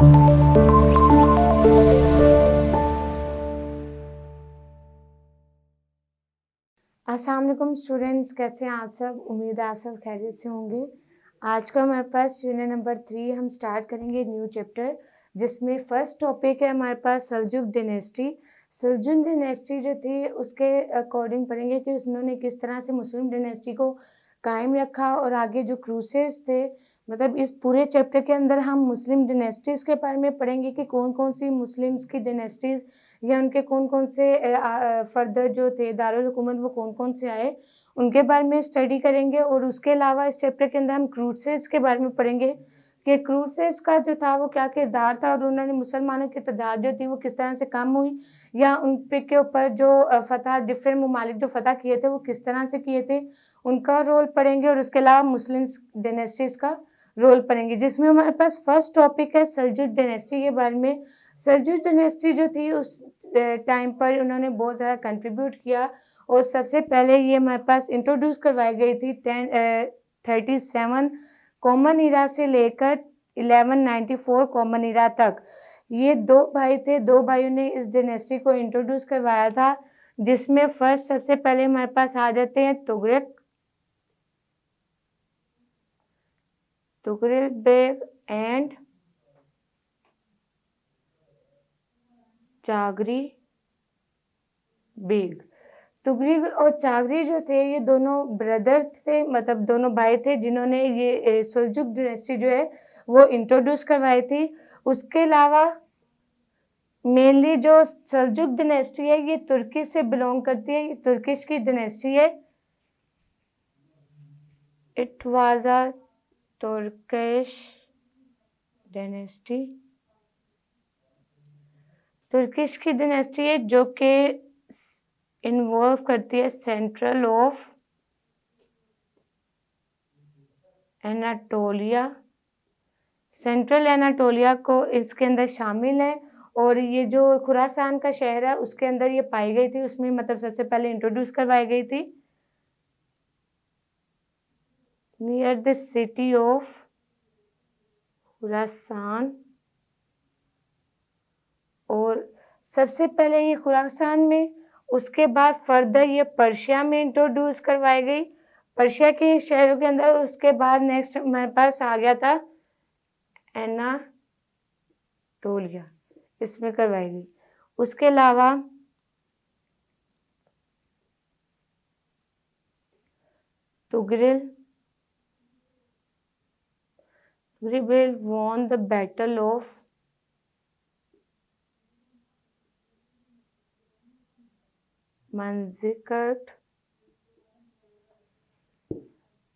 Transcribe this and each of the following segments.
अस्सलाम वालेकुम स्टूडेंट्स, कैसे हैं आप सब। उम्मीद है आप सब खैरियत से होंगे। आज का हमारे पास यूनिट नंबर 3 हम स्टार्ट करेंगे न्यू चैप्टर, जिसमें फर्स्ट टॉपिक है हमारे पास सल्जुक डायनेस्टी। सल्जुक डायनेस्टी जो थी उसके अकॉर्डिंग पढ़ेंगे कि उन्होंने किस तरह से मुस्लिम डायनेस्टी को कायम रखा और आगे जो क्रूसेड्स थे, मतलब इस पूरे चैप्टर के अंदर हम मुस्लिम डायनेस्टीज़ के बारे में पढ़ेंगे कि कौन कौन सी मुस्लिम्स की डायनेस्टीज़ या उनके कौन कौन से फर्दर जो थे दारुल हुकूमत वो कौन कौन से आए, उनके बारे में स्टडी करेंगे। और उसके अलावा इस चैप्टर के अंदर हम क्रूसेड्स के बारे में पढ़ेंगे कि क्रूसेड्स का जो था वो क्या किरदार था और उन्होंने मुसलमानों की तादाद जो थी वो किस तरह से कम हुई, या उन पे के ऊपर जो फतह डिफरेंट ममालिक जो फतह किए थे वो किस तरह से किए थे, उनका रोल पढ़ेंगे। और उसके अलावा मुस्लिम डायनेस्टीज़ का रोल पढ़ेंगे, जिसमें हमारे पास फर्स्ट टॉपिक है सल्जुक डायनेस्टी के बारे में। सल्जुक डायनेस्टी जो थी उस टाइम पर उन्होंने बहुत ज़्यादा कंट्रीब्यूट किया और सबसे पहले ये हमारे पास इंट्रोड्यूस करवाई गई थी 1037 कॉमन ईरा से लेकर 1194 कॉमन ईरा तक। ये दो भाई थे, दो भाइयों ने इस डायनेस्टी को इंट्रोड्यूस करवाया था, जिसमें फर्स्ट सबसे पहले हमारे पास आ जाते हैं Tughlaq Beg and Chaghri Beg. Tughlaq और चागरी जो थे ये दोनों ब्रदर थे, मतलब दोनों भाई थे जिन्होंने ये सल्जुक डायनेस्टी जो है वो इंट्रोड्यूस करवाई थी। उसके अलावा मेनली जो सल्जुक डायनेस्टी है ये तुर्की से बिलोंग करती है, ये तुर्किश की डायनेस्टी है। It was a Turkish dynasty, Turkish की डायनेस्टी है जो कि इन्वॉल्व करती है central of Anatolia, central Anatolia को इसके अंदर शामिल है। और ये जो खुरासान का शहर है उसके अंदर ये पाई गई थी, उसमें मतलब सबसे पहले इंट्रोड्यूस करवाई गई थी near the city of Khorasan. और सबसे पहले ये खुरासान में, उसके बाद फर्दर ये पर्शिया में इंट्रोड्यूस करवाई गई, पर्शिया के शहरों के अंदर। उसके बाद नेक्स्ट हमारे पास आ गया था एनाटोलिया, इसमें करवाई गई। उसके अलावा Tughril won the battle of Manzikert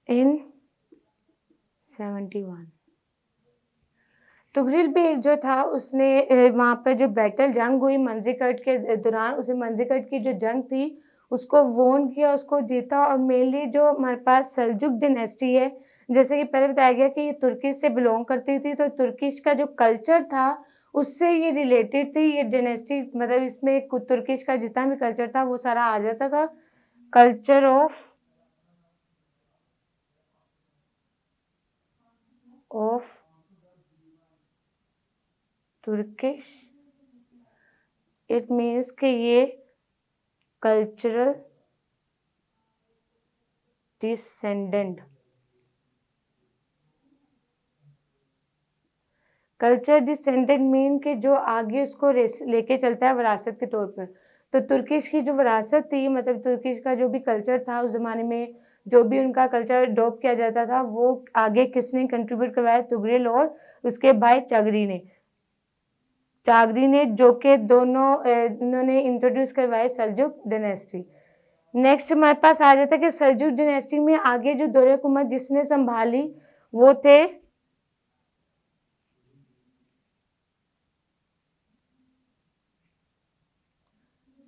in 71। Tughril Beg जो था उसने वहाँ पर जो बैटल जंग हुई मंजिकट के दौरान, उसे मंजिकट की जो जंग थी उसको वोन किया, उसको जीता। और मेनली जो हमारे पास सल्जुक डायनेस्टी है, जैसे कि पहले बताया गया कि ये तुर्की से बिलोंग करती थी, तो तुर्किश का जो कल्चर था उससे ये रिलेटेड थी ये डायनेस्टी। मतलब इसमें तुर्किश का जितना भी कल्चर था वो सारा आ जाता था। Culture of Turkish, it means कि ये cultural descendant, culture descendant mean कि जो आगे उसको लेके चलता है विरासत के तौर पर। तो तुर्किश की जो विरासत थी, मतलब तुर्किश का जो भी कल्चर था उस ज़माने में, जो भी उनका कल्चर अडॉप्ट किया जाता था वो आगे किसने कंट्रीब्यूट करवाया, तुगरिल और उसके भाई चागरी ने, जो कि दोनों इन्होंने इंट्रोड्यूस करवाए सल्जुक डायनेस्टी। नेक्स्ट हमारे पास आ जाता है कि सल्जुक डायनेस्टी में आगे जो दौरे हुकूमत जिसने संभाली वो थे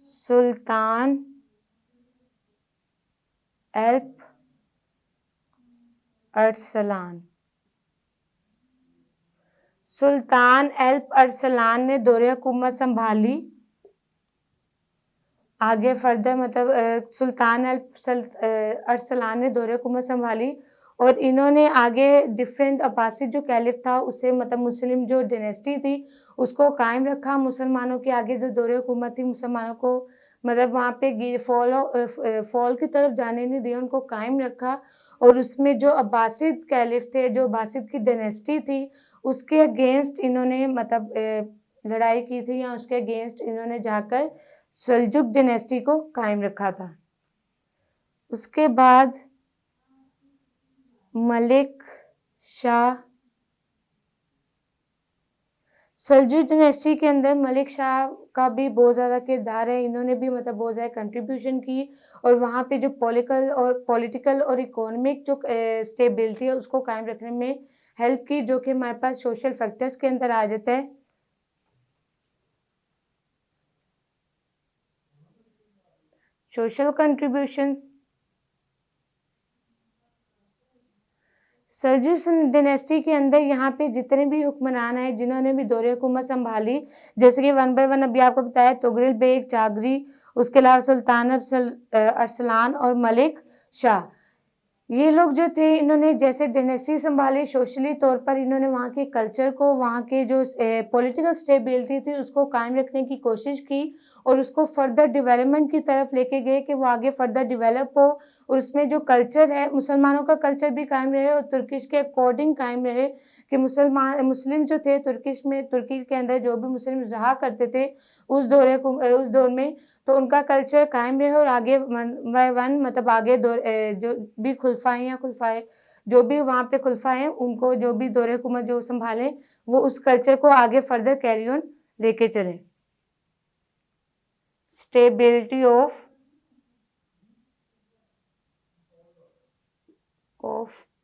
सुल्तान एल्प अरसलान। सुल्तान एल्प अरसलान ने दौरे हुकूमत संभाली। आगे फर्दर मतलब सुल्तान एल्प अरसलान ने दौरे हुकूमत संभाली और इन्होंने आगे डिफरेंट अब्बासिद जो कैलिफ था उसे मतलब मुस्लिम जो डायनेस्टी थी उसको कायम रखा। मुसलमानों की आगे जो दौरे हुकूमत थी मुसलमानों को मतलब वहाँ पे फॉल की तरफ जाने नहीं दिया, उनको कायम रखा। और उसमें जो अब्बासिद कैलिफ थे, जो अब्बासिद की डायनेस्टी थी, उसके अगेंस्ट इन्होंने मतलब लड़ाई की थी या उसके अगेंस्ट इन्होंने जाकर सल्जुक डायनेस्टी को कायम रखा था। उसके बाद मलिक शाह, सल्जुक डायनेस्टी के अंदर मलिक शाह का भी बहुत ज़्यादा किरदार है। इन्होंने भी मतलब बहुत ज़्यादा कंट्रीब्यूशन की और वहाँ पे जो पॉलिटिकल और इकोनॉमिक जो स्टेबिलिटी है उसको कायम रखने में हेल्प की, जो कि हमारे पास सोशल फैक्टर्स के अंदर आ जाता है। सोशल कंट्रीब्यूशंस, सल्जुक डायनेस्टी के अंदर यहाँ पे जितने भी हुक्मरान हैं जिन्होंने भी दौरे हुकूमत संभाली, जैसे कि वन बाय वन अभी आपको बताया, तुगरिल बेग, जागरी, उसके अलावा सुल्तान अरसलान और मलिक शाह, ये लोग जो थे इन्होंने जैसे डायनेस्टी संभाली, सोशली तौर पर इन्होंने वहाँ के कल्चर को, वहाँ के जो पॉलिटिकल स्टेबिलिटी थी उसको कायम रखने की कोशिश की और उसको फर्दर डेवलपमेंट की तरफ लेके गए कि वो आगे फर्दर डेवलप हो। और उसमें जो कल्चर है मुसलमानों का कल्चर भी कायम रहे और तुर्किश के अकॉर्डिंग कायम रहे कि मुस्लिम जो थे तुर्की के अंदर जो भी मुस्लिम रहा करते थे उस दौर में, तो उनका कल्चर कायम रहे और आगे वन बाय वन मतलब आगे जो भी खुलफाए जो भी वहाँ पे खुलफाए हैं उनको जो भी दौरे हुकूमत जो संभालें वो उस कल्चर को आगे फर्दर कैरी ऑन लेके चलें। Stability of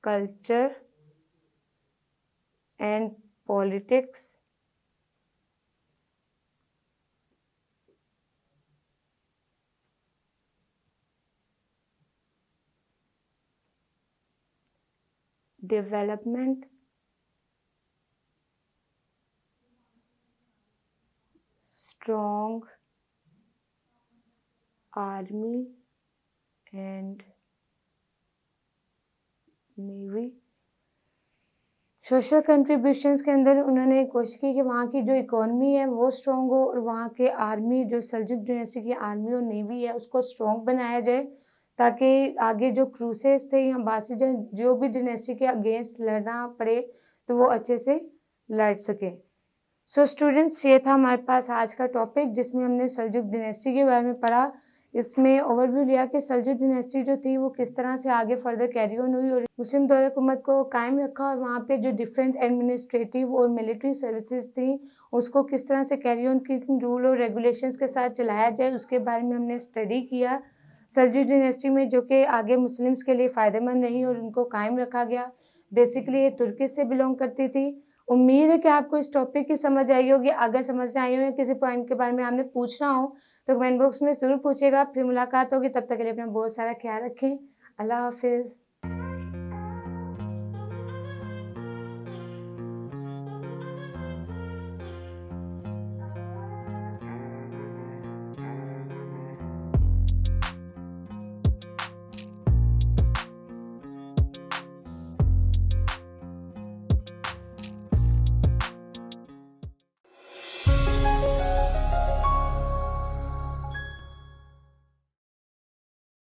culture and politics, development, strong army and navy. Social contributions के अंदर उन्होंने कोशिश की कि वहाँ की जो इकोनॉमी है वो स्ट्रॉन्ग हो और वहाँ के आर्मी जो सल्जुक डायनेस्टी की आर्मी और नेवी है उसको स्ट्रॉन्ग बनाया जाए ताकि आगे जो क्रूसेस थे या बासी जो भी डायनेस्टी के अगेंस्ट लड़ना पड़े तो वो अच्छे से लड़ सके। सो स्टूडेंट्स, ये था हमारे पास आज का टॉपिक जिसमें हमने सल्जुक डायनेस्टी के बारे में पढ़ा। इसमें ओवरव्यू लिया कि सल्जुक डायनेस्टी जो थी वो किस तरह से आगे फर्दर कैरी ऑन हुई और मुस्लिम दौरे हुकूमत को कायम रखा और वहाँ पे जो डिफरेंट एडमिनिस्ट्रेटिव और मिलिट्री सर्विसेज थी उसको किस तरह से कैरी ऑन किस रूल और रेगुलेशंस के साथ चलाया जाए उसके बारे में हमने स्टडी किया। सल्जुक डायनेस्टी में जो कि आगे मुस्लिम्स के लिए फ़ायदेमंद रही और उनको कायम रखा गया। बेसिकली ये तुर्की से बिलोंग करती थी। उम्मीद है कि आपको इस टॉपिक की समझ आई होगी। अगर समझ में आई हो या किसी पॉइंट के बारे में आपने पूछना हो तो कमेंट बॉक्स में ज़रूर पूछिएगा। फिर मुलाकात होगी, तब तक के लिए अपना बहुत सारा ख्याल रखें। अल्लाह हाफिज़।